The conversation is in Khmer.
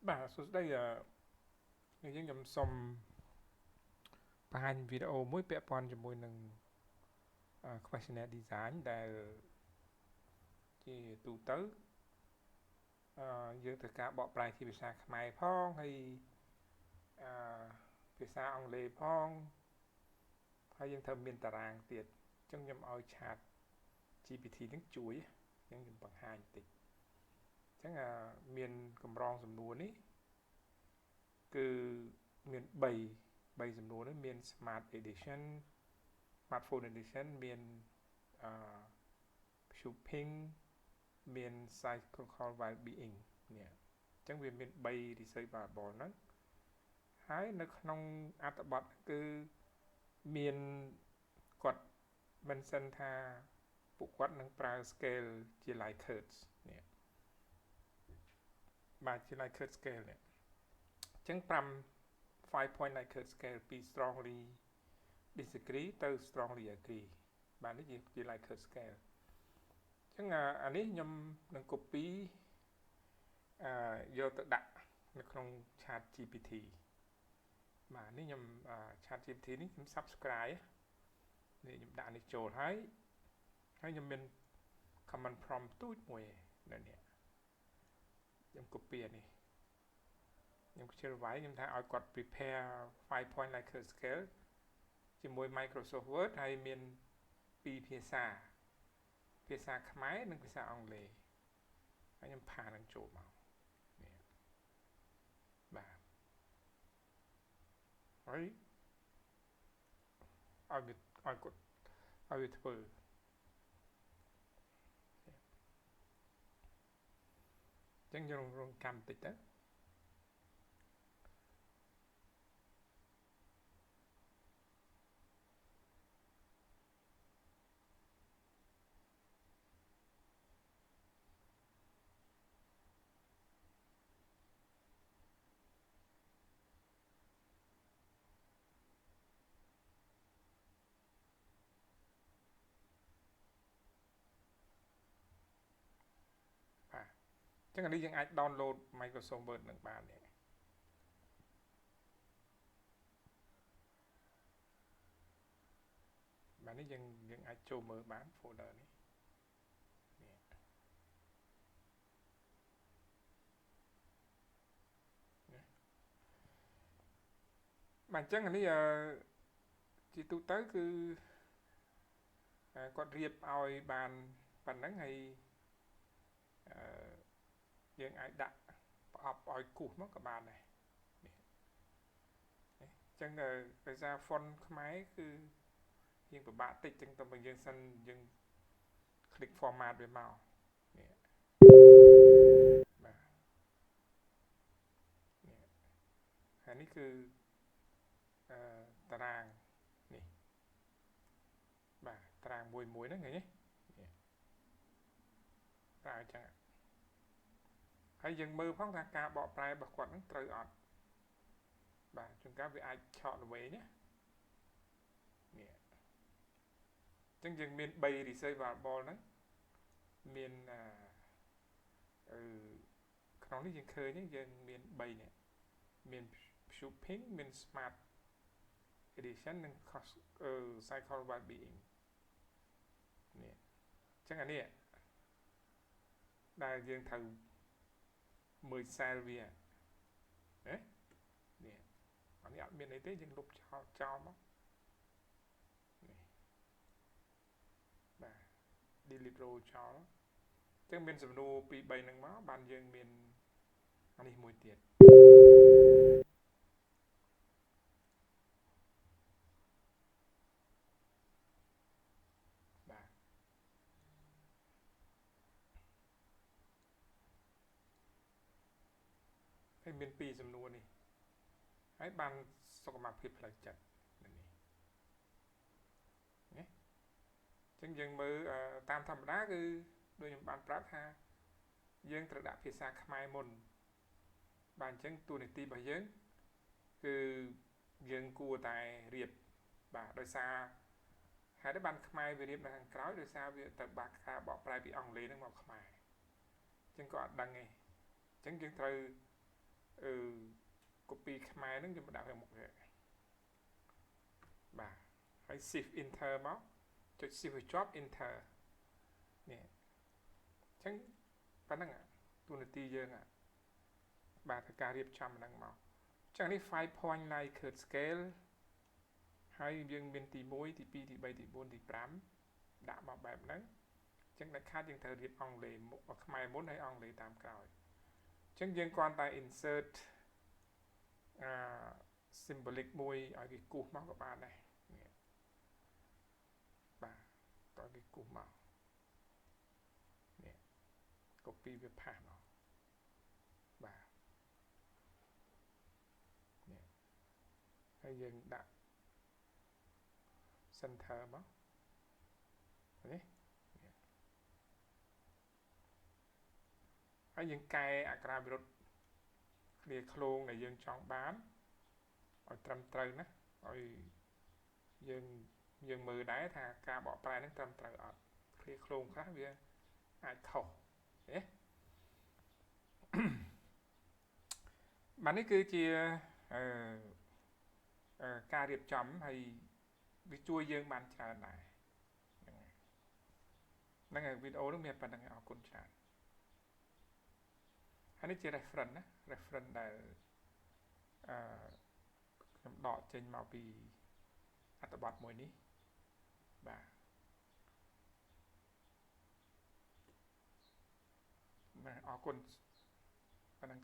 បាទសួស្តីយើងខ្ញុំសូមបង្ហាញវីដេអូមួយពាក់ព័ន្ធជាមួយនឹងquestionnaire design ដែលជាទូទៅយើងត្រូវការបកប្រែជាភាសាខ្មែរផងហើយភាសាអង់គ្លេសផងហើយយើងត្រូវមានតារាងទៀតអញ្ចឹងខ្ញុំឲ្យឆាត GPT នឹងជួយខ្ញុំបង្ហាញបន្តិចអញ្ចឹងមានកម្រងសំណួរនេះគឺមាន3សំណួរនេះមាន Smart Edition Smartphone Edition មានshopping មាន psychological well-being នេះអញ្ចឹងវាមាន3 research variable ហ្នឹងហើយនៅក្នុងអត្ថបទគឺមានគាត់ mention ថាពួកគាត់នឹងប្រើ scale ជា Likert នេះបាទជា Likert scale នេះអញ្ចឹង5 point Likert scale ពី strongly disagree ទៅ strongly agree បាទនេះជា Likert scale អញ្ចឹងអានេះខ្ញុំនឹង copy យកទៅដាក់នៅក្នុង chat GPT បាទនេះខ្ញុំ chat GPT នេះខ្ញុំ subscribe នេះខ្ញុំដាក់នេះចូលហើយខ្ញុំមាន command prompt ទូចមួយនៅនេះខ្ញុំ copy អានេះខ្ញុំខ្ជិលវាយខ្ញុំថាឲ្យគាត់ prepare 5 point Likert scale ជាមួយ Microsoft Word ហើយមាន2ភាសាខ្មែរនិងភាសាអង់គ្លេសហើយខ្ញុំផានឹងចូលមកនេះបាទហើយឲ្យគាត់ឲ្យវាធ្វើអញ្ចឹងយើងរងកម្មបន្តិចទៅបាទអញ្ចឹងអានេះយើងអាច download Microsoft Word នឹងបាននេះបាទនេះយើងអាចចូលមើលបាន folder នេះបាទអញ្ចឹងអានេះជាទូទៅគឺគាត់រៀបឲ្យបានប៉ុណ្ណឹងហើយយើងអាចដាក់ប្រអប់ឲ្យគូសមកក៏បានដែរនេះអញ្ចឹងដោយសារ font ខ្មែរគឺយើងពិបាកតិចអញ្ចឹងតើបើយើងសិនយើង click format វាមកនេះបាទនេះហើយនេះគឺតារាងនេះបាទតារាងមួយហ្នឹងឃើញទេនេះប្រើអញ្ចឹងហើយយើងមើលផងថាការបកប្រែរបស់គាត់ហ្នឹងត្រូវអត់បាទជួនកាលវាអាចឆក់ល្វែងណានេះអញ្ចឹងយើងមាន3 research variable ហ្នឹងមានក្នុងនេះយើងឃើញយើងមាន3នេះមាន shopping មាន smart edition និង psychological well-being នេះអញ្ចឹងអានេះដែលយើងត្រូវមើល cell វាណានេះអានេះអត់មានអីទេយើងលុបចោលមកនេះបាទ delete row ចោលអញ្ចឹងមានសំណួរ2 3ហ្នឹងមកបានយើងមានអានេះមួយទៀតបាទហើយមាន2សំណួរនេះហើយបានសុខភាពផ្លូវចិត្តនេះណាអញ្ចឹងយើងមើលតាមធម្មតាគឺដូចខ្ញុំបានប្រាប់ថាយើងត្រូវដាក់ភាសាខ្មែរមុនបាទអញ្ចឹងតួនាទីរបស់យើងគឺយើងគួរតែរៀបបាទដោយសារហេតុតែបានខ្មែរវារៀបនៅខាងក្រោយដោយសារវាទៅបាក់ការបកប្រែពីអង់គ្លេសហ្នឹងមកខ្មែរអញ្ចឹងក៏អត់ដឹងទេអញ្ចឹងយើងត្រូវ copy ខ្មែរហ្នឹងខ្ញុំដាក់ឲ្យមុខវាបាទហើយ shift enter មកចុច shift ជាប់ enter នេះអញ្ចឹងប៉ណ្ណឹងទូនាទីយើងបាទធ្វើការរៀបចំហ្នឹងមកអញ្ចឹងនេះ 5 point Likert scale ហើយយើងមានទី1ទី2ទី3ទី4ទី5ដាក់មកបែបហ្នឹងអញ្ចឹងដាច់ខាតយើងត្រូវរៀបអង់គ្លេសខ្មែរមុនហើយអង់គ្លេសតាមក្រោយអញ្ចឹងយើងគ្រាន់តែ insert symbolic មួយឲ្យគេគូសមកក៏បានដែរនេះបាទតើគេគូសមកនេះ copy វាផាសមកបាទនេះហើយយើងដាក់ center មកនេះហើយយើងកែអក្ខរាវិរុទ្ធគ្នាឃ្លោងដែលយើងចង់បានឲ្យត្រឹមត្រូវណាឲ្យយើងមើលដែរថាការបកប្រែហ្នឹងត្រឹមត្រូវអត់គ្នាឃ្លោងខ្លះវាអាចខុសទេបាទនេះគឺជាការរៀបចំហើយវាជួយយើងបានច្រើនដែរហ្នឹងហើយវីដេអូនេះមានប៉ុណ្្នឹងអរគុណច្រើនហើយនេះជា reference ណា reference ដែលខ្ញុំដកចេញមកពីអត្ថបទមួយនេះបាទអរគុណប៉ុណ្្នឹង